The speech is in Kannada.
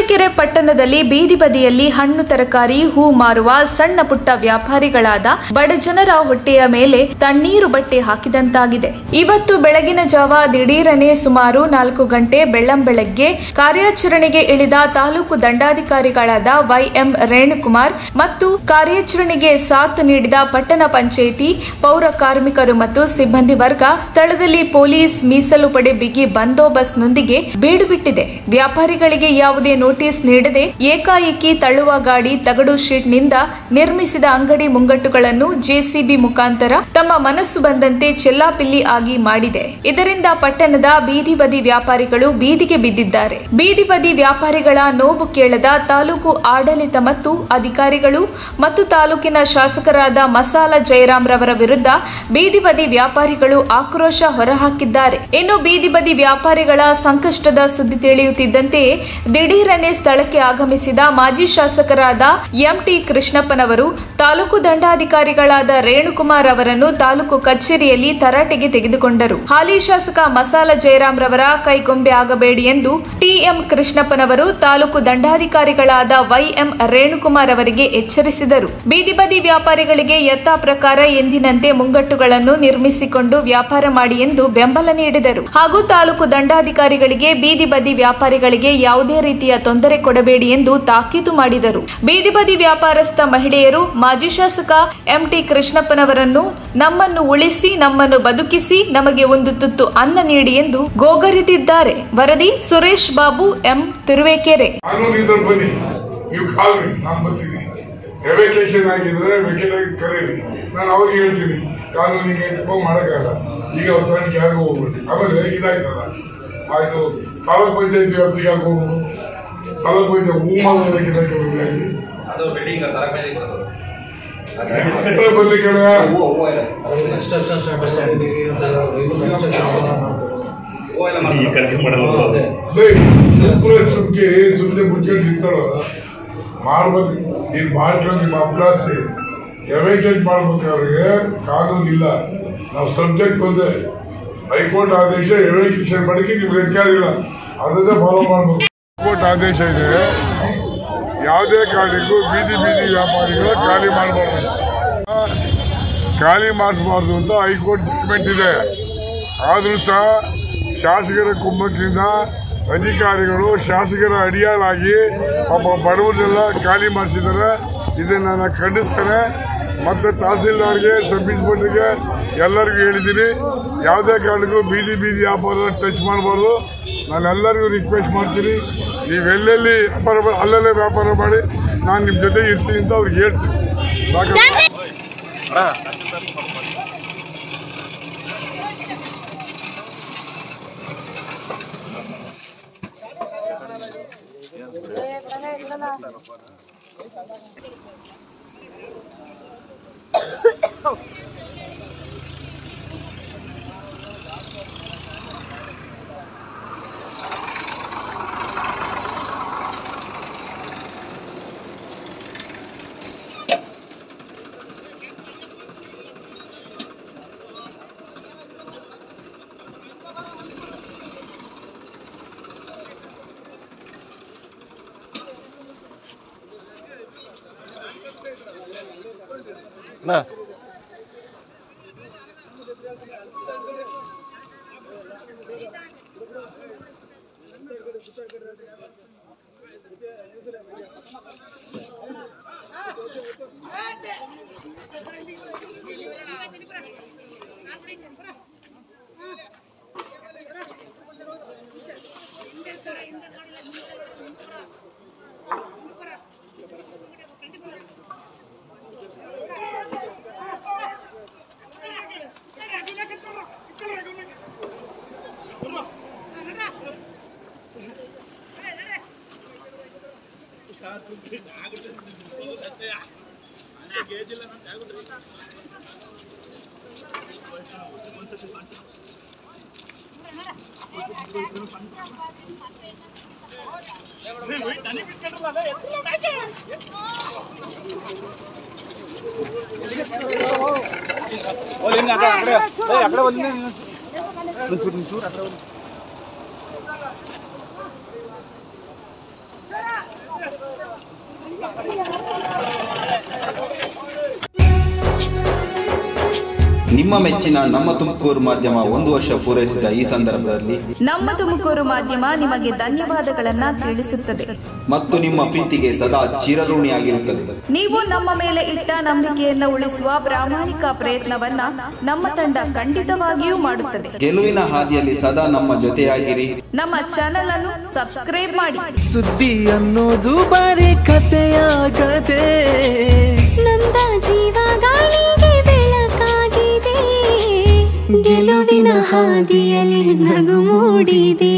ತುರುವೇಕೆರೆ ಪಟ್ಟಣದಲ್ಲಿ ಬೀದಿ ಬದಿಯಲ್ಲಿ ಹಣ್ಣು ತರಕಾರಿ ಹೂ ಮಾರುವ ಸಣ್ಣ ಪುಟ್ಟ ವ್ಯಾಪಾರಿಗಳಾದ ಬಡಜನರ ಹೊಟ್ಟೆಯ ಮೇಲೆ ತಣ್ಣೀರು ಬಟ್ಟೆ ಹಾಕಿದಂತಾಗಿದೆ. ಇವತ್ತು ಬೆಳಗಿನ ಜಾವ ದಿಢೀರನೆ ಸುಮಾರು 4 ಗಂಟೆ ಬೆಳ್ಳಂಬೆಳಗ್ಗೆ ಕಾರ್ಯಾಚರಣೆಗೆ ಇಳಿದ ತಾಲೂಕು ದಂಡಾಧಿಕಾರಿಗಳಾದ ವೈಎಂ ರೇಣುಕುಮಾರ್ ಮತ್ತು ಕಾರ್ಯಾಚರಣೆಗೆ ಸಾಥ್ ನೀಡಿದ ಪಟ್ಟಣ ಪಂಚಾಯಿತಿ ಪೌರ ಕಾರ್ಮಿಕರು ಮತ್ತು ಸಿಬ್ಬಂದಿ ವರ್ಗ ಸ್ಥಳದಲ್ಲಿ ಪೊಲೀಸ್ ಮೀಸಲು ಪಡೆ ಬಿಗಿ ಬಂದೋಬಸ್ತ್ನೊಂದಿಗೆ ಬೀಡು ಬಿಟ್ಟಿದೆ. ವ್ಯಾಪಾರಿಗಳಿಗೆ ಯಾವುದೇ ನೋಟಿಸ್ ನೀಡದೆ ಏಕಾಏಕಿ ತಳ್ಳುವ ಗಾಡಿ ತಗಡು ಶೀಟ್ನಿಂದ ನಿರ್ಮಿಸಿದ ಅಂಗಡಿ ಮುಂಗಟ್ಟುಗಳನ್ನು ಜೆಸಿಬಿ ಮುಖಾಂತರ ತಮ್ಮ ಮನಸ್ಸು ಬಂದಂತೆ ಚೆಲ್ಲಾಪಿಲ್ಲಿ ಆಗಿ ಮಾಡಿದೆ. ಇದರಿಂದ ಪಟ್ಟಣದ ಬೀದಿ ಬದಿ ವ್ಯಾಪಾರಿಗಳು ಬೀದಿಗೆ ಬಿದ್ದಿದ್ದಾರೆ. ಬೀದಿ ಬದಿ ವ್ಯಾಪಾರಿಗಳ ನೋವು ಕೇಳದ ತಾಲೂಕು ಆಡಳಿತ ಮತ್ತು ಅಧಿಕಾರಿಗಳು ಮತ್ತು ತಾಲೂಕಿನ ಶಾಸಕರಾದ ಮಸಾಲ ಜಯರಾಮ್ ರವರ ವಿರುದ್ಧ ಬೀದಿ ಬದಿ ವ್ಯಾಪಾರಿಗಳು ಆಕ್ರೋಶ ಹೊರಹಾಕಿದ್ದಾರೆ. ಇನ್ನು ಬೀದಿ ಬದಿ ವ್ಯಾಪಾರಿಗಳ ಸಂಕಷ್ಟದ ಸುದ್ದಿ ತಿಳಿಯುತ್ತಿದ್ದಂತೆಯೇ ದಿಢೀರನೆ ಸ್ಥಳಕ್ಕೆ ಆಗಮಿಸಿದ ಮಾಜಿ ಶಾಸಕರಾದ ಎಂಟಿ ಕೃಷ್ಣಪ್ಪನವರು ತಾಲೂಕು ದಂಡಾಧಿಕಾರಿಗಳಾದ ರೇಣುಕುಮಾರ್ ಅವರನ್ನು ತಾಲೂಕು ಕಚೇರಿಯಲ್ಲಿ ತರಾಟೆಗೆ ತೆಗೆದುಕೊಂಡರು. ಹಾಲಿ ಶಾಸಕ ಮಸಾಲ ಜಯರಾಮ್ ರವರ ಕೈಗೊಂಬೆ ಆಗಬೇಡಿ ಎಂದು ಟಿಎಂ ಕೃಷ್ಣಪ್ಪನವರು ತಾಲೂಕು ದಂಡಾಧಿಕಾರಿಗಳಾದ ವೈಎಂ ರೇಣುಕುಮಾರ್ ಅವರಿಗೆ ಎಚ್ಚರಿಸಿದರು. ಬೀದಿ ಬದಿ ವ್ಯಾಪಾರಿಗಳಿಗೆ ಯಥಾ ಪ್ರಕಾರ ಎಂದಿನಂತೆ ಮುಂಗಟ್ಟುಗಳನ್ನು ನಿರ್ಮಿಸಿಕೊಂಡು ವ್ಯಾಪಾರ ಮಾಡಿ ಎಂದು ಬೆಂಬಲ ನೀಡಿದರು. ಹಾಗೂ ತಾಲೂಕು ದಂಡಾಧಿಕಾರಿಗಳಿಗೆ ಬೀದಿ ಬದಿ ವ್ಯಾಪಾರಿಗಳಿಗೆ ಯಾವುದೇ ರೀತಿಯ ತೊಂದರೆ ಕೊಡಬೇಡಿ ಎಂದು ತಾಕೀತು ಮಾಡಿದರು. ಬೀದಿ ಬದಿ ವ್ಯಾಪಾರಸ್ಥ ಮಹಿಳೆಯರು ಮಾಜಿ ಶಾಸಕ ಎಂಟಿ ಕೃಷ್ಣಪ್ಪನವರನ್ನು ನಮ್ಮನ್ನು ಉಳಿಸಿ, ನಮ್ಮನ್ನು ಬದುಕಿಸಿ, ನಮಗೆ ಒಂದು ತುತ್ತು ಅನ್ನ ನೀಡಿ ಎಂದು ಗೋಗರಿದಿದ್ದಾರೆ. ವರದಿ ಸುರೇಶ್ ಬಾಬು ಎಂ ತುರುವೇಕೆರೆ. ಕಾನೂನಿಗೆ ಮಾಡಕ್ಕಾಗಲ್ಲ. ಈಗ ತನಿಖೆ ಆಗಿ ಹೋಗ್ಬಿಟ್ಟು ಆಮೇಲೆ ಇದಾಯ್ತಲ್ಲ, ಆಯ್ತು ತಾಲೂಕ್ ಪಂಚಾಯತಿ ವ್ಯಾಪ್ತಿಗೆ ಹಾಕಿ ಹೋಗ್ಬೋದು. ತಾಲೂಕ್ ಪಂಚಾಯತ್ ಹೂ ಮಾಡೋದಕ್ಕೆ ಸುಮ್ಮನೆ ಮುಚ್ಕೊಂಡು ನಿಂತಾಳ ಮಾಡ್ಬೇಕು. ನೀನ್ ಮಾಡ್ಕೊಂಡು ನಿಮ್ಮ ಅಭ್ಯಾಸಿ ಎವೇಕೇಟ್ ಮಾಡ್ಬೇಕಾದ್ರೆ ಕಾನೂನು ಇಲ್ಲ. ನಾವು ಸಬ್ಜೆಕ್ಟ್ ಬಂದೆ ಹೈಕೋರ್ಟ್ ಆದೇಶ ಎವೇಕೇಷನ್ ಮಾಡಕ್ಕೆ ನಿಮ್ಗೆ ಅಧಿಕಾರ ಇಲ್ಲ, ಅದನ್ನೇ ಫಾಲೋ ಮಾಡ್ಬೇಕು. ಹೈಕೋರ್ಟ್ ಆದೇಶ ಇದೆ, ಯಾವುದೇ ಕಾರಣಕ್ಕೂ ಬೀದಿ ಬೀದಿ ವ್ಯಾಪಾರಿಗಳ ಖಾಲಿ ಮಾಡಬಾರ್ದು, ಖಾಲಿ ಮಾಡಿಸಬಾರ್ದು ಅಂತ ಹೈಕೋರ್ಟ್ ಜಡ್ಜ್ಮೆಂಟ್ ಇದೆ. ಆದರೂ ಸಹ ಶಾಸಕರ ಕುಮ್ಮಕ್ಕಿನಿಂದ ಅಧಿಕಾರಿಗಳು ಶಾಸಕರ ಅಡಿಯಾಲಾಗಿ ಒಬ್ಬ ಬಡವರನ್ನೆಲ್ಲ ಖಾಲಿ ಮಾಡಿಸಿದ್ದಾರೆ. ಇದನ್ನು ನಾನು ಖಂಡಿಸ್ತೇನೆ. ಮತ್ತು ತಹಸೀಲ್ದಾರ್ಗೆ, ಸಬ್ ಇನ್ಸ್ಪೆಕ್ಟರ್ಗೆ ಎಲ್ಲರಿಗೂ ಹೇಳಿದ್ದೀನಿ, ಯಾವುದೇ ಕಾರಣಕ್ಕೂ ಬೀದಿ ಬೀದಿ ವ್ಯಾಪಾರ ಟಚ್ ಮಾಡಬಾರ್ದು. ನಾನು ಎಲ್ಲರಿಗೂ ರಿಕ್ವೆಸ್ಟ್ ಮಾಡ್ತೀನಿ, ನೀವೆಲ್ಲೆಲ್ಲಿ ವ್ಯಾಪಾರ ಅಲ್ಲಲ್ಲೇ ವ್ಯಾಪಾರ ಮಾಡಿ, ನಾನು ನಿಮ್ಮ ಜೊತೆ ಇರ್ತೀನಿ ಅಂತ ಅವ್ರಿಗೆ ಹೇಳ್ತೀನಿ. ना चूर ನಿಮ್ಮ ಮೆಚ್ಚಿನ ನಮ್ಮ ತುಮಕೂರು ಮಾಧ್ಯಮ 1 ವರ್ಷ ಪೂರೈಸಿದ ಈ ಸಂದರ್ಭದಲ್ಲಿ ನಮ್ಮ ತುಮಕೂರು ಮಾಧ್ಯಮ ನಿಮಗೆ ಧನ್ಯವಾದಗಳನ್ನ ತಿಳಿಸುತ್ತದೆ ಮತ್ತು ನಿಮ್ಮ ಪ್ರೀತಿಗೆ ಸದಾ ಚಿರಋಣಿಯಾಗಿರುತ್ತದೆ. ನೀವು ನಮ್ಮ ಮೇಲೆ ಇಟ್ಟ ನಂಬಿಕೆಯನ್ನು ಉಳಿಸುವ ಪ್ರಾಮಾಣಿಕ ಪ್ರಯತ್ನವನ್ನ ನಮ್ಮ ತಂಡ ಖಂಡಿತವಾಗಿಯೂ ಮಾಡುತ್ತದೆ. ಗೆಲುವಿನ ಹಾದಿಯಲ್ಲಿ ಸದಾ ನಮ್ಮ ಜೊತೆಯಾಗಿರಿ. ನಮ್ಮ ಚಾನೆಲ್ ಅನ್ನು ಸಬ್ಸ್ಕ್ರೈಬ್ ಮಾಡಿ. ಸುದ್ದಿ ಅನ್ನೋದು ಬರೀ ಕಥೆಯಾಗದೆ ನಮ್ದ ಜೀವ ಗಾಳಿಗೆ ಬೆಳಕಾಗಿದೆ, ಗೆಲುವಿನ ಹಾದಿಯಲ್ಲಿ ನಗು ಮೂಡಿದೆ.